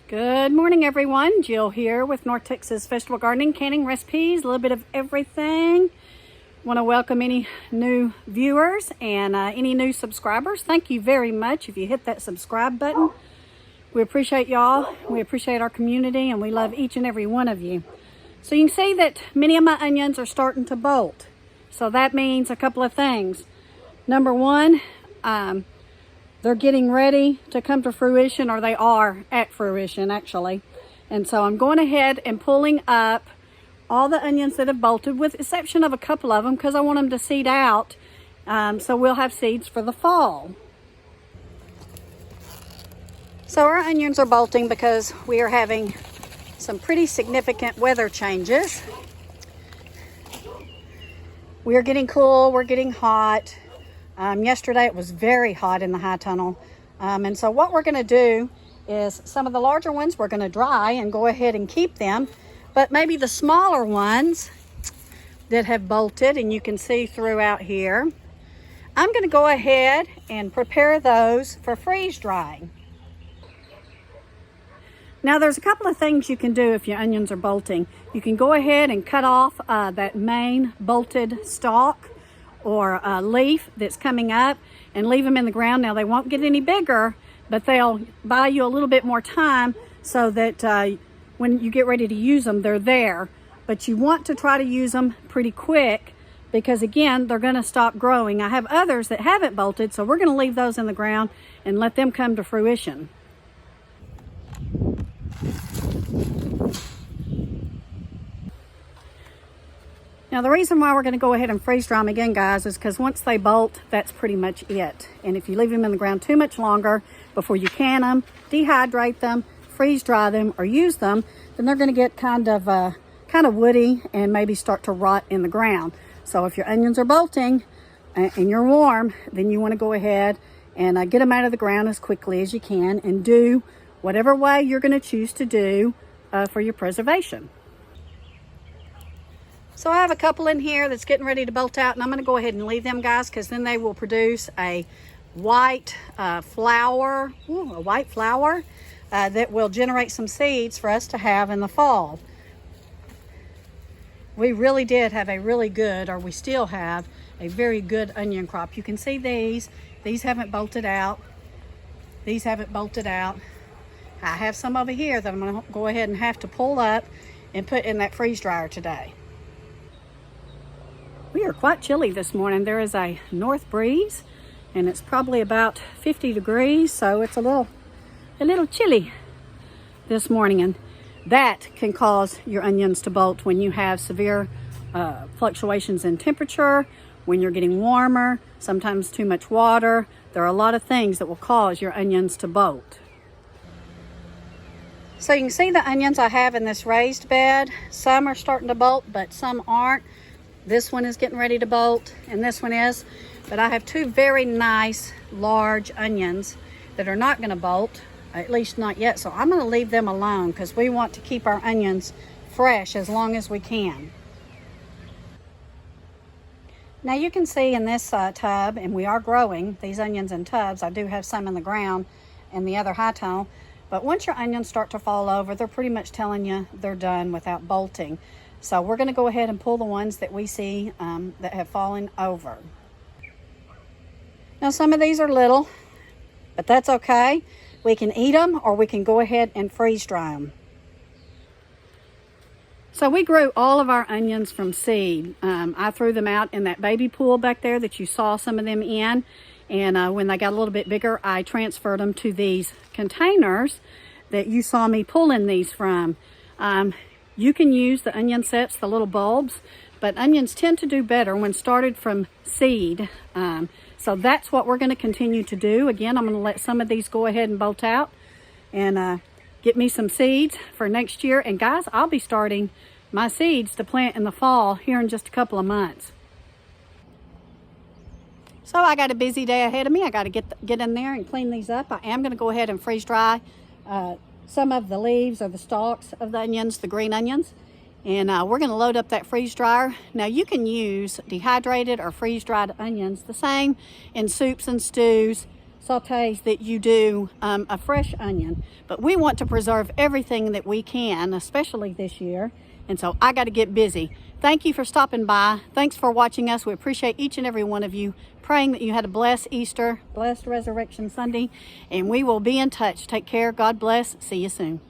Good morning, everyone. Jill here with North Texas Vegetable Gardening, canning recipes, a little bit of everything. Want to welcome any new viewers and any new subscribers. Thank you very much if you hit that subscribe button. We appreciate y'all. We appreciate our community, and we love each and every one of you. So you can see that many of my onions are starting to bolt. So that means a couple of things. Number one, they're getting ready to come to fruition, or they are at fruition actually. And so I'm going ahead and pulling up all the onions that have bolted, with exception of a couple of them, because I want them to seed out. So we'll have seeds for the fall. So our onions are bolting because we are having some pretty significant weather changes. We are getting cool, we're getting hot. Yesterday it was very hot in the high tunnel. And so what we're going to do is some of the larger ones we're going to dry and go ahead and keep them. But maybe the smaller ones that have bolted, and you can see throughout here, I'm going to go ahead and prepare those for freeze drying. Now there's a couple of things you can do if your onions are bolting. You can go ahead and cut off that main bolted stalk or leaf that's coming up and leave them in the ground. Now they won't get any bigger, but they'll buy you a little bit more time so that when you get ready to use them, they're there. But you want to try to use them pretty quick because, again, they're going to stop growing. I have others that haven't bolted, so we're going to leave those in the ground and let them come to fruition. Now the reason why we're going to go ahead and freeze dry them again, guys, is because once they bolt, that's pretty much it. And if you leave them in the ground too much longer before you can them, dehydrate them, freeze dry them, or use them, then they're going to get kind of woody and maybe start to rot in the ground. So if your onions are bolting and you're warm, then you want to go ahead and get them out of the ground as quickly as you can and do whatever way you're going to choose to do for your preservation. So I have a couple in here that's getting ready to bolt out, and I'm going to go ahead and leave them, guys, because then they will produce a white flower, that will generate some seeds for us to have in the fall. We really did have a really good, or we still have a very good onion crop. You can see these haven't bolted out. These haven't bolted out. I have some over here that I'm going to go ahead and have to pull up and put in that freeze dryer today. We are quite chilly this morning. There is a north breeze and it's probably about 50 degrees, so it's a little chilly this morning, and that can cause your onions to bolt when you have severe fluctuations in temperature, when you're getting warmer, sometimes too much water. There are a lot of things that will cause your onions to bolt. So you can see the onions I have in this raised bed. Some are starting to bolt, but some aren't. This one is getting ready to bolt, and this one is. But I have two very nice large onions that are not going to bolt, at least not yet. So I'm going to leave them alone because we want to keep our onions fresh as long as we can. Now you can see in this tub, and we are growing these onions in tubs. I do have some in the ground and the other high tone. But once your onions start to fall over, they're pretty much telling you they're done without bolting. So we're going to go ahead and pull the ones that we see that have fallen over. Now some of these are little, but that's okay. We can eat them, or we can go ahead and freeze dry them. So we grew all of our onions from seed. I threw them out in that baby pool back there that you saw some of them in. And when they got a little bit bigger, I transferred them to these containers that you saw me pulling these from. You can use the onion sets, the little bulbs, but onions tend to do better when started from seed. So that's what we're going to continue to do. Again, I'm going to let some of these go ahead and bolt out and get me some seeds for next year. And guys, I'll be starting my seeds to plant in the fall here in just a couple of months. So I got a busy day ahead of me. I got to get in there and clean these up. I am going to go ahead and freeze dry some of the leaves or the stalks of the onions, the green onions. And we're going to load up that freeze dryer. Now you can use dehydrated or freeze dried onions, the same in soups and stews, sautés that you do a fresh onion. But we want to preserve everything that we can, especially this year. And so I got to get busy. Thank you for stopping by. Thanks for watching us. We appreciate each and every one of you. Praying that you had a blessed Easter, blessed Resurrection Sunday, and we will be in touch. Take care. God bless. See you soon.